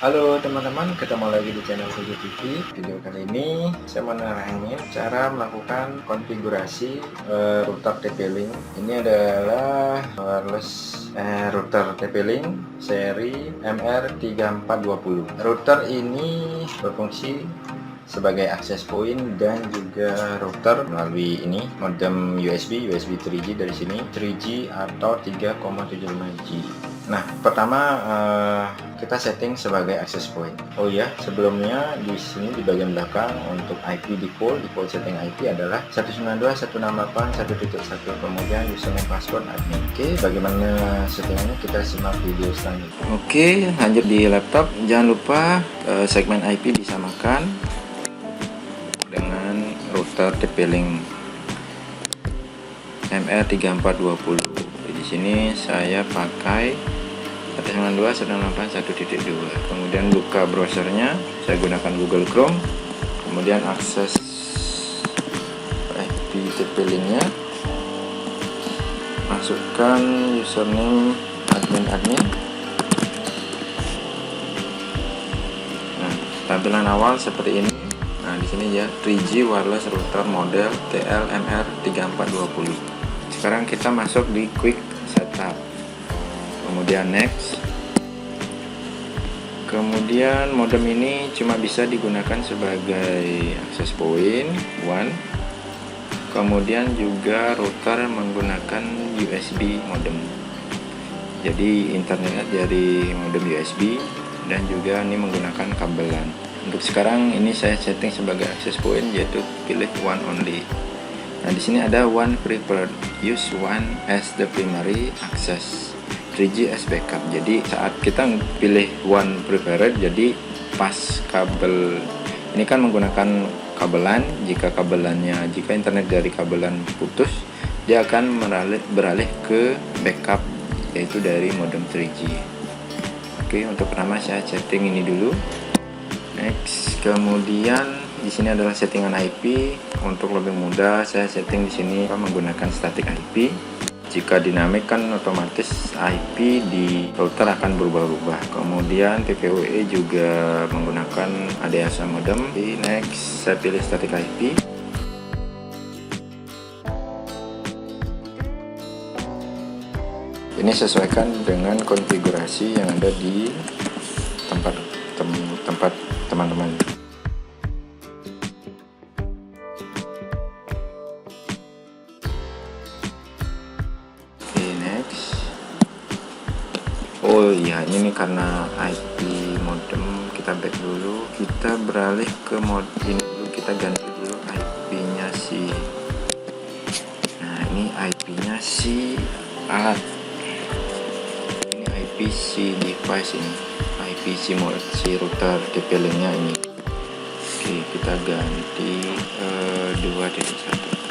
Halo teman-teman, ketemu lagi di channel Fuji TV. Video kali ini saya menerangin cara melakukan konfigurasi router TP-Link. Ini adalah wireless router TP-Link seri MR3420. Router ini berfungsi sebagai akses point dan juga router melalui ini modem USB 3G dari sini 3G atau 3,75G. Nah, pertama kita setting sebagai access point. Oh ya, sebelumnya di sini di bagian belakang untuk IP default setting IP adalah 192.168.1.1, kemudian username password admin. Oke, bagaimana settingannya kita simak video selanjutnya. Oke, lanjut di laptop. Jangan lupa segmen IP disamakan dengan router TP-Link MR3420. Di sini saya pakai 192.168.1.2. Kemudian buka browsernya, saya gunakan Google Chrome. Kemudian akses IP TP-Link-nya, masukkan username admin. Nah, tampilan awal seperti ini. Nah, di sini ya 3G wireless router model TLMR3420. Sekarang kita masuk di quick setup. Kemudian next. Kemudian modem ini cuma bisa digunakan sebagai access point 1. Kemudian juga router menggunakan USB modem. Jadi internetnya dari modem USB dan juga ini menggunakan kabelan. Untuk sekarang ini saya setting sebagai access point, yaitu pilih one only. Nah, di sini ada one preferred, use one as the primary access, 3G as backup. Jadi saat kita pilih one preferred, jadi pas kabel ini kan menggunakan kabelan, jika internet dari kabelan putus, dia akan beralih ke backup, yaitu dari modem 3G. Oke, untuk pertama saya setting ini dulu. Next, kemudian di sini adalah settingan IP. Untuk lebih mudah, saya setting di sini menggunakan static IP. Jika dinamik kan otomatis IP di router akan berubah-ubah. Kemudian TPWE juga menggunakan ADSA modem. Next, saya pilih static IP. Ini sesuaikan dengan konfigurasi yang ada di tempat teman-teman. Oh iya, ini karena IP modem, kita back dulu, kita beralih ke mode ini dulu, kita ganti dulu IP-nya si. Nah, ini IP-nya si alat. Ini IP si device ini. IP si router TP-Link-nya ini. Oke, kita ganti 2.1.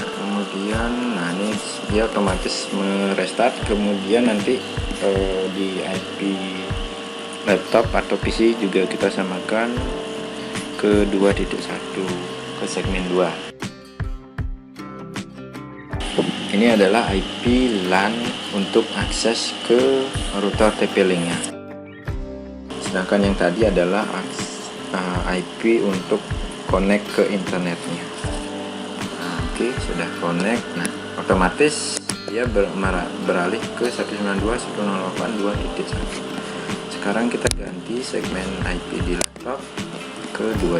Kemudian nah ini dia otomatis merestart. Kemudian nanti di IP laptop atau PC juga kita samakan ke 2.1, ke segmen 2. Ini adalah IP LAN untuk akses ke router TP-Link-nya, sedangkan yang tadi adalah IP untuk connect ke internetnya. Oke, sudah connect. Nah, otomatis dia beralih ke 192.168.2.1. Sekarang kita ganti segmen IP di laptop ke 2.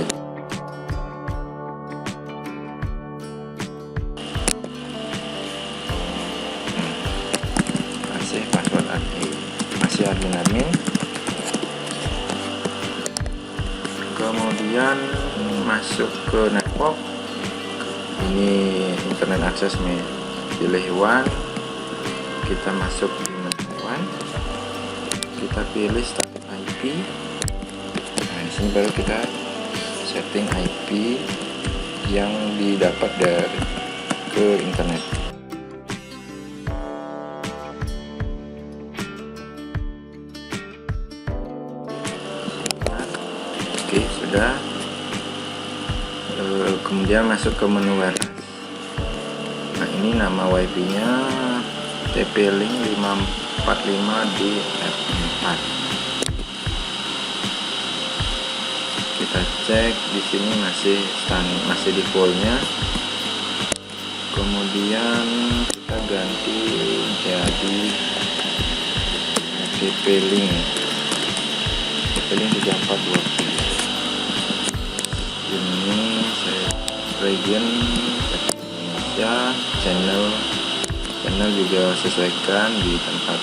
Masih password admin, masih admin. Kemudian masuk ke network. Ini internet access nih, pilih one, kita masuk di menu one, kita pilih static IP. Nah, di sini baru kita setting IP yang didapat dari ke internet. Oke, sudah. Kemudian masuk ke menu wireless. Nah, Ini nama wifi nya TP-Link 545D-F4. Kita cek di sini masih defaultnya. Kemudian kita ganti jadi TP-Link 3420. Ini saya region Indonesia, channel juga sesuaikan di tempat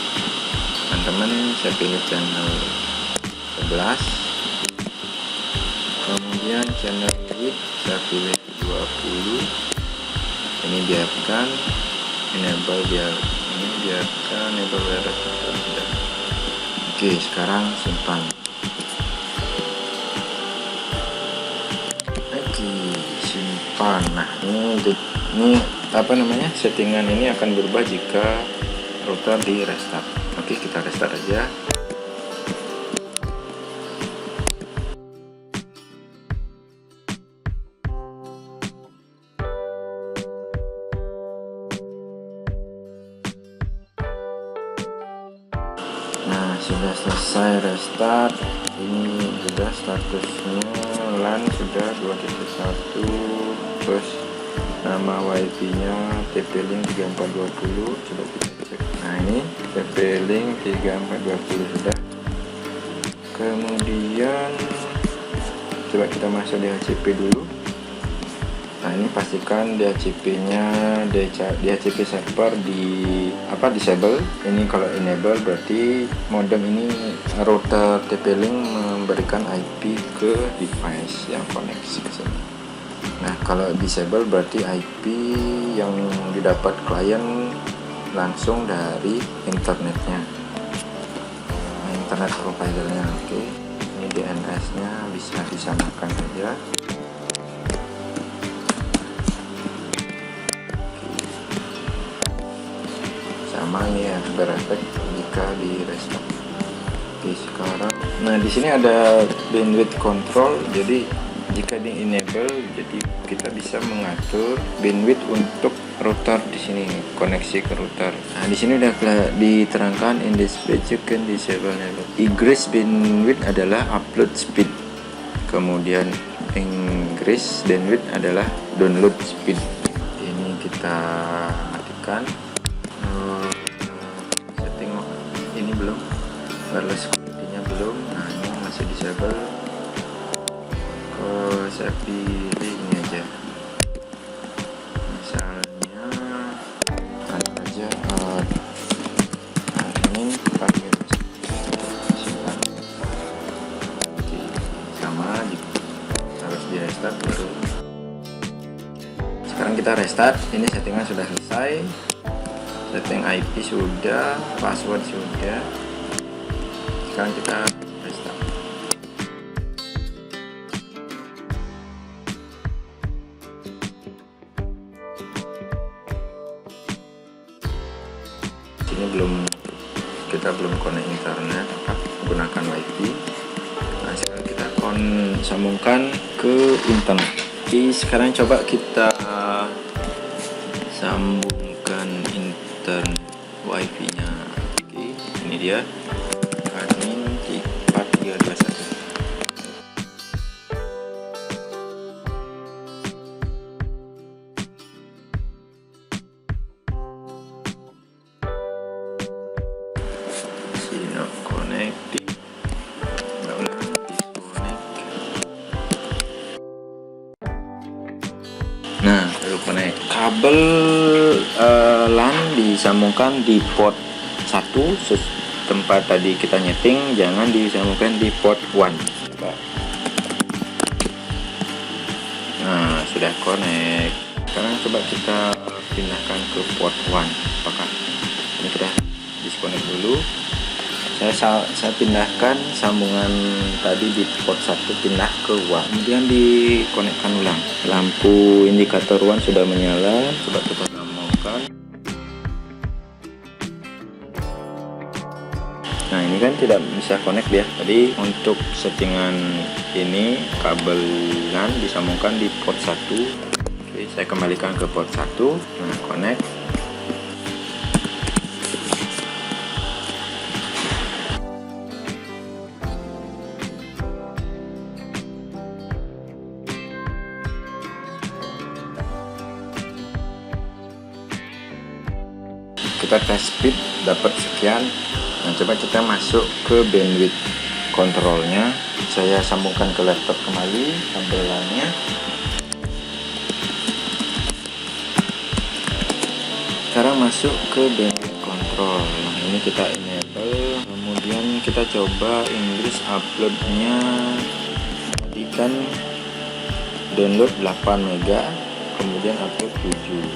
teman-teman. Saya pilih channel 11. Kemudian channel width saya pilih 20. Ini biarkan enable, biarkan enable wireless. Oke, sekarang simpan. Oke, simpan. Nah, ini apa namanya, settingan ini akan berubah jika router di restart. Oke, kita restart aja. Nah, sudah selesai restart. Ini sudah statusnya LAN sudah 2.1, terus nama wifi nya TP-Link 3420. Coba kita cek. Nah, ini TP-Link 3420 sudah. Kemudian coba kita masuk di DHCP dulu. Nah, ini pastikan DHCP nya DHCP server disable. Ini kalau enable berarti modem ini, router TP-Link memberikan IP ke device yang koneksi ke sini. Nah, kalau disable berarti IP yang didapat klien langsung dari internetnya, internet providernya. Oke, ini DNS nya bisa disamakan saja. Sama ini ya, berefek jika di restart. Oke, sekarang nah di sini ada bandwidth control. Jadi jika di enable, jadi kita bisa mengatur bandwidth untuk router di sini, koneksi ke router. Nah, di sini udah diterangkan in this page you can disable enable. Ingress bandwidth adalah upload speed. Kemudian ingress bandwidth adalah download speed. Ini kita matikan. Setting ini belum, wireless connectivity-nya belum. Nah, ini masih disable. Saya pilih ini aja, misalnya ada aja admin pakai simpan. Oke, sama harus di restart baru. Sekarang kita restart. Ini settingan sudah selesai, setting IP sudah, password sudah. Sekarang kita restart. Ini kita belum connect internet, menggunakan wifi. Nah, sekarang kita sambungkan ke internet. Oke, sekarang coba kita sambungkan internet wifi nya. Oke, ini dia admin 4321. Not connected. Disconnect. Nah, baru connect. Kabel LAN disambungkan di port 1 tempat tadi kita nyeting, jangan disambungkan di port 1. Nah, sudah connect. Sekarang coba kita pindahkan ke port 1. Apakah ini sudah disconnect dulu? Saya pindahkan sambungan tadi di port 1 pindah ke WAN, kemudian dikonekkan ulang. Lampu indikator WAN sudah menyala. Coba kita nyalakan. Nah, ini kan tidak bisa connect ya. Tadi untuk settingan ini kabel LAN disambungkan di port 1. Oke, Saya kembalikan ke port 1. Nah, connect. Kita tes speed dapat sekian. Nah, coba kita masuk ke bandwidth kontrolnya. Saya sambungkan ke laptop kembali kabelannya. Sekarang masuk ke bandwidth control. Nah, ini kita enable. Kemudian kita coba English uploadnya, jadikan download 8 MB, kemudian upload 7.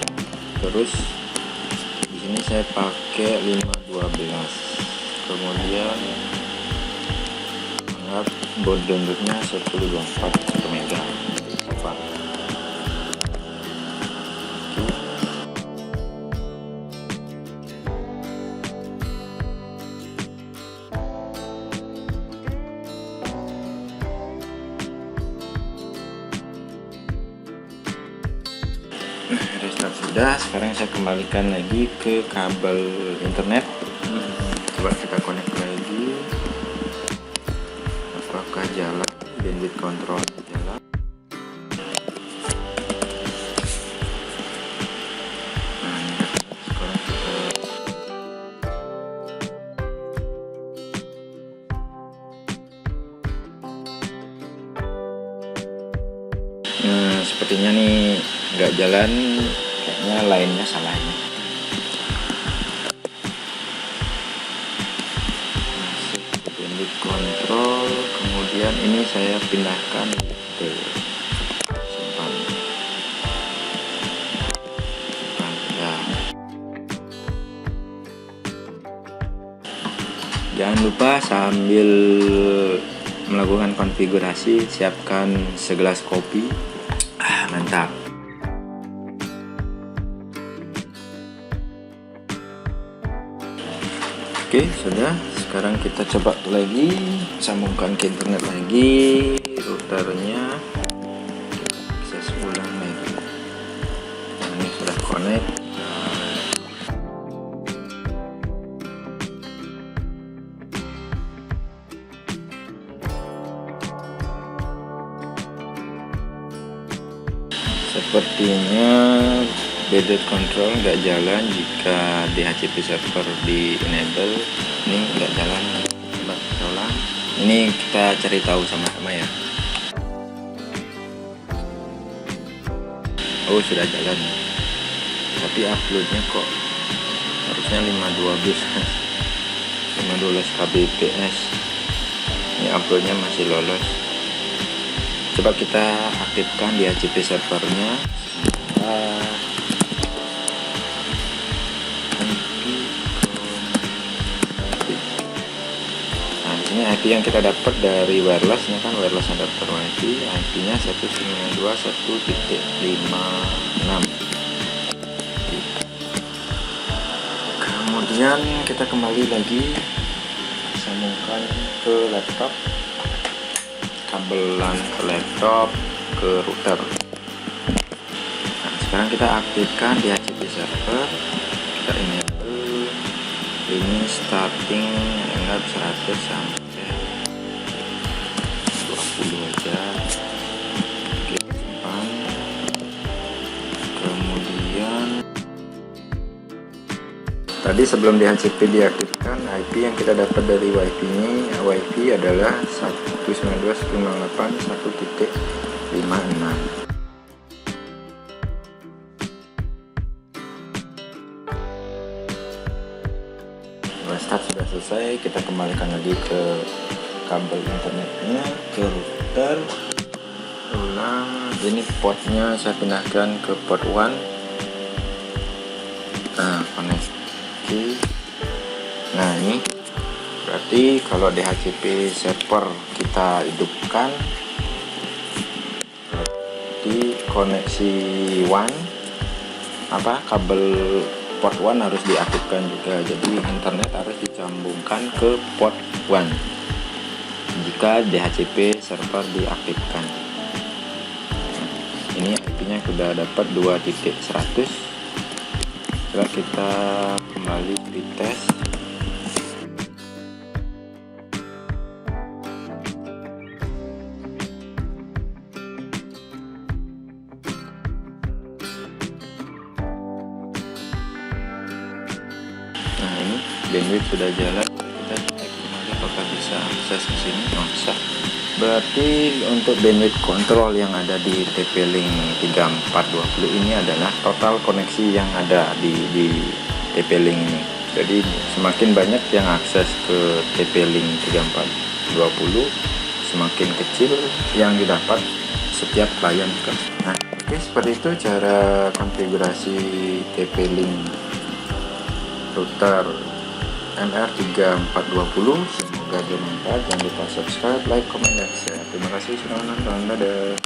Terus ini saya pakai 512, kemudian anggap baud downloadnya 1024 MB. Restart sudah. Sekarang saya kembalikan lagi ke kabel internet. Coba kita connect lagi. Apakah jalan? Bandwidth control jalan. Nah, sekarang kita sepertinya nih nggak jalan, kayaknya lainnya salah ini. Masuk ke bandwidth control, kemudian ini saya pindahkan ke simpan ya. Jangan lupa sambil melakukan konfigurasi siapkan segelas kopi. Mantap. Oke, sudah. Sekarang kita coba lagi, sambungkan ke internet lagi routernya, akses ulang lagi. Nah, ini sudah connect. Sepertinya bandwidth control nggak jalan jika DHCP server di enable. Ini nggak jalan. Coba kita ulang. Ini kita cari tahu sama-sama ya. Oh, sudah jalan. Tapi uploadnya kok harusnya 512 kbps. Ini uploadnya masih lolos. Coba kita aktifkan DHCP servernya. Nah, di sini IP yang kita dapat dari wireless, ini kan wireless adapter WiFi, IP-nya 192.1.56. Kemudian kita kembali lagi, sambungkan ke laptop, kabelan ke laptop ke router. Nah, sekarang kita aktifkan DHCP server, kita enable. Ini starting anggap 100 sampai 20 aja. Oke, simpan. Kemudian tadi sebelum DHCP diaktifkan, IP yang kita dapat dari WiFi ini, WiFi adalah 192.168.1.56. Start sudah selesai. Kita kembalikan lagi ke kabel internetnya, ke router. Ulang. Ini portnya saya pindahkan ke port 1. Nah, connect. Nah, ini berarti kalau DHCP server kita hidupkan, berarti koneksi kabel port 1 harus diaktifkan juga. Jadi internet harus disambungkan ke port 1 jika DHCP server diaktifkan. Ini IP-nya sudah dapat 2.100. Setelah kita kembali retest, nah ini bandwidth sudah jalan. Kita cek kembali apakah bisa akses ke sini. Oh, bisa. Berarti untuk bandwidth control yang ada di TP-Link 3420 ini adalah total koneksi yang ada di TP-Link ini. Jadi semakin banyak yang akses ke TP-Link 3420, semakin kecil yang didapat setiap klien. Nah, oke, seperti itu cara konfigurasi TP-Link router MR3420. Semoga bermanfaat. Jangan lupa subscribe, like, comment, dan share. Terima kasih sudah menonton. Dadah.